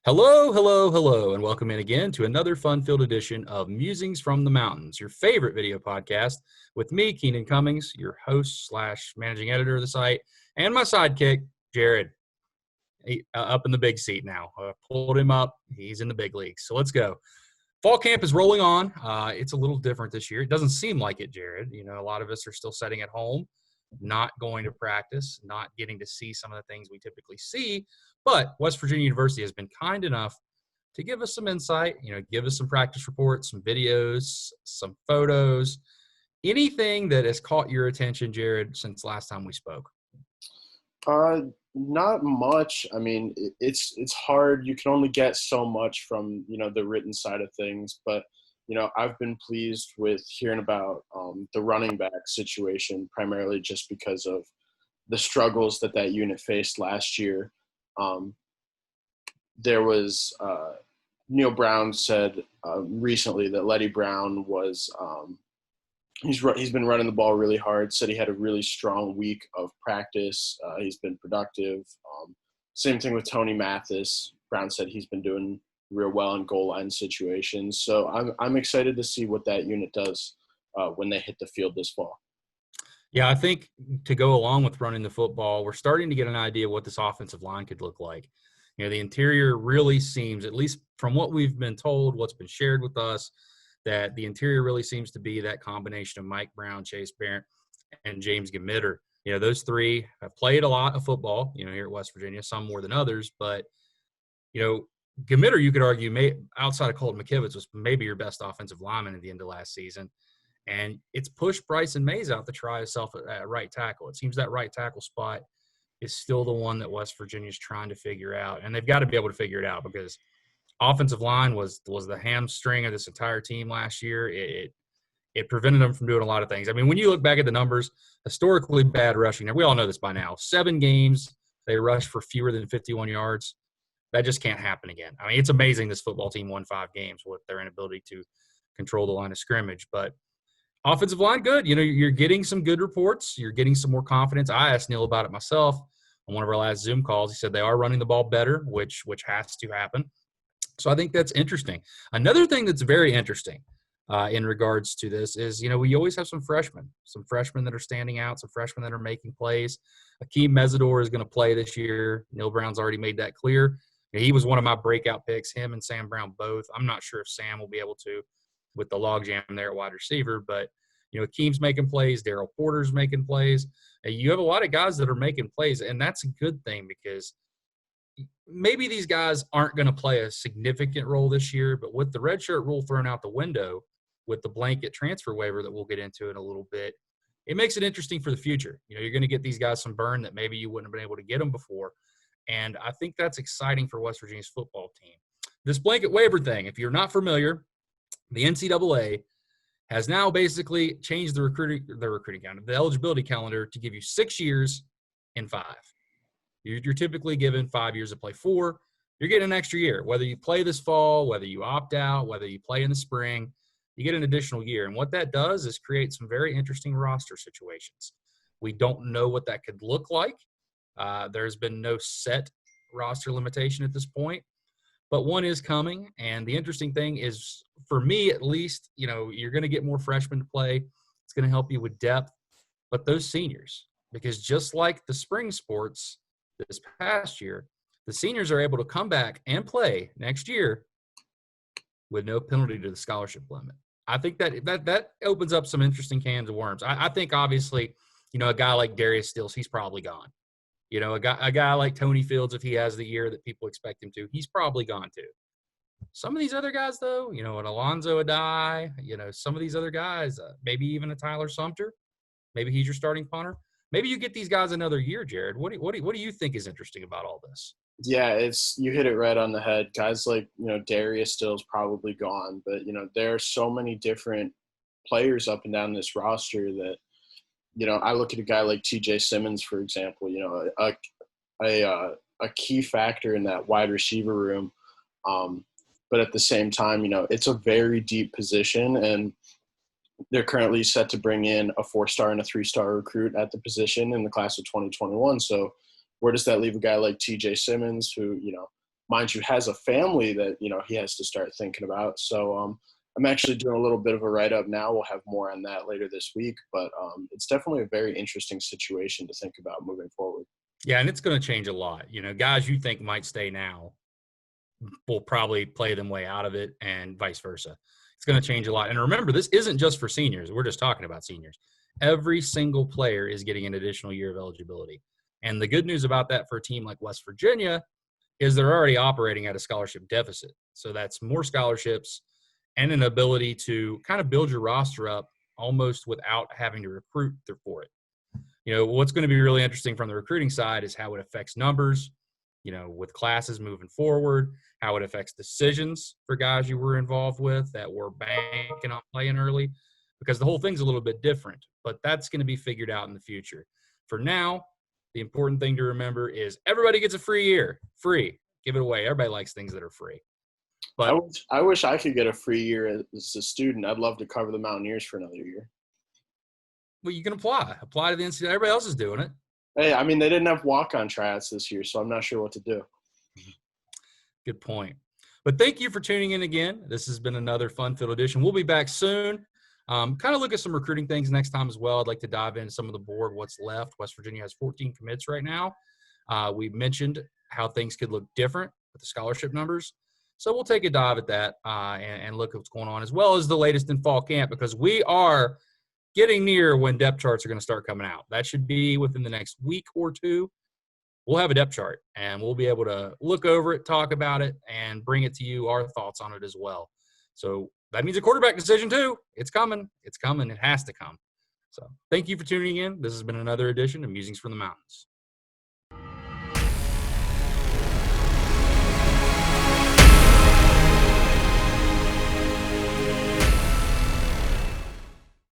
Hello, hello, hello, and welcome in again to another fun-filled edition of Musings from the Mountains, your favorite video podcast with me, Keenan Cummings, your host / managing editor of the site, and my sidekick, Jared, up in the big seat now. Pulled him up. He's in the big leagues. So let's go. Fall camp is rolling on. It's a little different this year. It doesn't seem like it, Jared. You know, a lot of us are still sitting at home, not going to practice, not getting to see some of the things we typically see. But West Virginia University has been kind enough to give us some insight, give us some practice reports, some videos, some photos, anything that has caught your attention, Jared, since last time we spoke. Not much. I mean, it's hard. You can only get so much from, the written side of things. But, I've been pleased with hearing about the running back situation, primarily just because of the struggles that unit faced last year. There was Neil Brown said recently that Letty Brown was he's been running the ball really hard. Said he had a really strong week of practice. He's been productive. Same thing with Tony Mathis. Brown said he's been doing real well in goal line situations. So I'm excited to see what that unit does when they hit the field this fall. Yeah, I think to go along with running the football, we're starting to get an idea of what this offensive line could look like. The interior really seems, at least from what we've been told, what's been shared with us, that the interior really seems to be that combination of Mike Brown, Chase Barrett, and James Gamitter. Those three have played a lot of football, here at West Virginia, some more than others. But, Gamitter, you could argue, outside of Colton McKivitz, was maybe your best offensive lineman at the end of last season. And it's pushed Bryson Mays out to try himself at right tackle. It seems that right tackle spot is still the one that West Virginia is trying to figure out. And they've got to be able to figure it out because offensive line was the hamstring of this entire team last year. It prevented them from doing a lot of things. I mean, when you look back at the numbers, historically bad rushing. Now, we all know this by now. 7 games, they rushed for fewer than 51 yards. That just can't happen again. I mean, it's amazing this football team won 5 games with their inability to control the line of scrimmage. But offensive line, good. You're getting some good reports. You're getting some more confidence. I asked Neil about it myself on one of our last Zoom calls. He said they are running the ball better, which has to happen. So I think that's interesting. Another thing that's very interesting in regards to this is, we always have some freshmen that are standing out, some freshmen that are making plays. Akeem Mesidor is going to play this year. Neil Brown's already made that clear. He was one of my breakout picks, him and Sam Brown both. I'm not sure if Sam will be able to with the logjam there at wide receiver, but Akeem's making plays, Daryl Porter's making plays. You have a lot of guys that are making plays, and that's a good thing because maybe these guys aren't going to play a significant role this year, but with the redshirt rule thrown out the window, with the blanket transfer waiver that we'll get into in a little bit, it makes it interesting for the future. You're going to get these guys some burn that maybe you wouldn't have been able to get them before, and I think that's exciting for West Virginia's football team. This blanket waiver thing, if you're not familiar, the NCAA has now basically changed the recruiting calendar, the eligibility calendar, to give you 6 years in 5. You're typically given 5 years to play 4. You're getting an extra year. Whether you play this fall, whether you opt out, whether you play in the spring, you get an additional year. And what that does is create some very interesting roster situations. We don't know what that could look like. There's been no set roster limitation at this point. But one is coming, and the interesting thing is, for me at least, you're going to get more freshmen to play. It's going to help you with depth. But those seniors, because just like the spring sports this past year, the seniors are able to come back and play next year with no penalty to the scholarship limit. I think that opens up some interesting cans of worms. I think, obviously, a guy like Darius Stills, he's probably gone. A guy like Tony Fields, if he has the year that people expect him to, he's probably gone too. Some of these other guys, though, an Alonzo Adai, some of these other guys, maybe even a Tyler Sumter, maybe he's your starting punter. Maybe you get these guys another year, Jared. What do you think is interesting about all this? Yeah, you hit it right on the head. Guys like, Darius Stills probably gone, but, there are so many different players up and down this roster that, I look at a guy like TJ Simmons, for example, a key factor in that wide receiver room. But at the same time, it's a very deep position, and they're currently set to bring in a 4-star and a 3-star recruit at the position in the class of 2021. So where does that leave a guy like TJ Simmons, who, mind you, has a family that, he has to start thinking about. So I'm actually doing a little bit of a write-up now. We'll have more on that later this week. But it's definitely a very interesting situation to think about moving forward. Yeah, and it's going to change a lot. Guys you think might stay now will probably play them way out of it, and vice versa. It's going to change a lot. And remember, this isn't just for seniors. We're just talking about seniors. Every single player is getting an additional year of eligibility. And the good news about that for a team like West Virginia is they're already operating at a scholarship deficit. So that's more scholarships and an ability to kind of build your roster up almost without having to recruit for it. What's going to be really interesting from the recruiting side is how it affects numbers, with classes moving forward, how it affects decisions for guys you were involved with that were banking on playing early, because the whole thing's a little bit different, but that's going to be figured out in the future. For now, the important thing to remember is everybody gets a free year. Free. Give it away. Everybody likes things that are free. But I wish I could get a free year as a student. I'd love to cover the Mountaineers for another year. Well, you can apply to the NCAA. Everybody else is doing it. Hey, I mean, they didn't have walk-on tryouts this year, so I'm not sure what to do. Good point. But thank you for tuning in again. This has been another fun-filled edition. We'll be back soon. Kind of look at some recruiting things next time as well. I'd like to dive into some of the board, what's left. West Virginia has 14 commits right now. We mentioned how things could look different with the scholarship numbers. So we'll take a dive at that and look at what's going on, as well as the latest in fall camp, because we are getting near when depth charts are going to start coming out. That should be within the next week or two. We'll have a depth chart, and we'll be able to look over it, talk about it, and bring it to you, our thoughts on it as well. So that means a quarterback decision too. It's coming. It's coming. It has to come. So thank you for tuning in. This has been another edition of Musings from the Mountains.